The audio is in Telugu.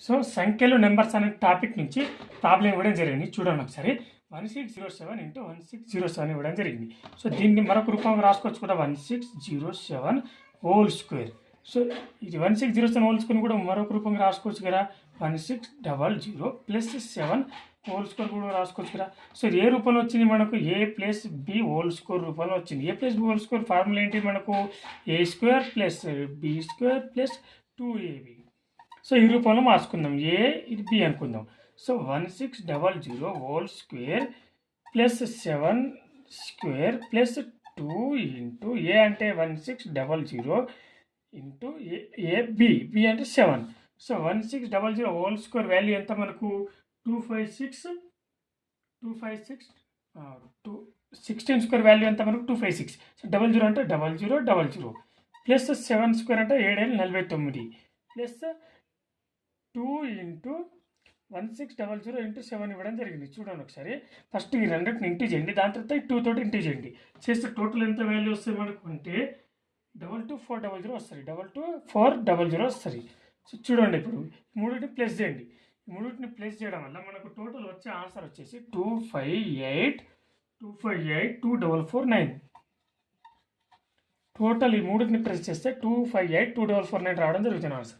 సో సంఖ్యలు నెంబర్స్ అనే టాపిక్ నుంచి ప్రాబ్లం ఇవ్వడం జరిగింది. చూడండి ఒకసారి. 1607 ఇంటూ 1607 ఇవ్వడం జరిగింది. సో దీన్ని మరొక రూపంలో రాసుకోవచ్చు కూడా, 1607 హోల్ స్క్వేర్. సో ఇది 1607 హోల్ స్క్వేర్ కూడా మరొక రూపంగా రాసుకోవచ్చు కదా, 1600 ప్లస్ 7 హోల్ స్క్వేర్ కూడా రాసుకోవచ్చు కదా. సో ఏ రూపంలో వచ్చింది మనకు, A plus B whole square రూపంలో వచ్చింది. A plus B whole square formula ఏంటి మనకు, A square plus B square plus 2ab. So ఈ రూపంలో మార్చుకుందాం, ఏ ఇది బి అనుకుందాం. So 1600 whole square plus 7 square plus 2 into A అంటే 1600 ఇంటూ ఏ బి అంటే 7. సో 1600 హోల్ స్క్వేర్ వాల్యూ ఎంత మనకు, 16 స్క్వేర్ వాల్యూ ఎంత మనకు 256. సో 00 అంటే 0000 ప్లస్ 7 స్క్వేర్ అంటే 749 ప్లస్ 2 ఇంటూ 1600 ఇంటూ 7 ఇవ్వడం జరిగింది. చూడండి ఒకసారి. ఫస్ట్ ఈ రెండింటిని ఇంటూ చేయండి, దాని తర్వాత ఈ 2 తోటి ఇంటూ చేయండి. చేస్తే టోటల్ ఎంత వాల్యూ వస్తుంది మనకు అంటే 22400 వస్తుంది, 22400 వస్తుంది. సో చూడండి, ఇప్పుడు మూడింటిని ప్లస్ చేయండి. మూడింటిని ప్లస్ చేయడం వల్ల మనకు టోటల్ వచ్చే ఆన్సర్ వచ్చేసి 258,248,2449. టోటల్ ఈ మూడింటిని ప్రెస్ చేస్తే 258,2449 రావడం జరుగుతుంది ఆన్సర్.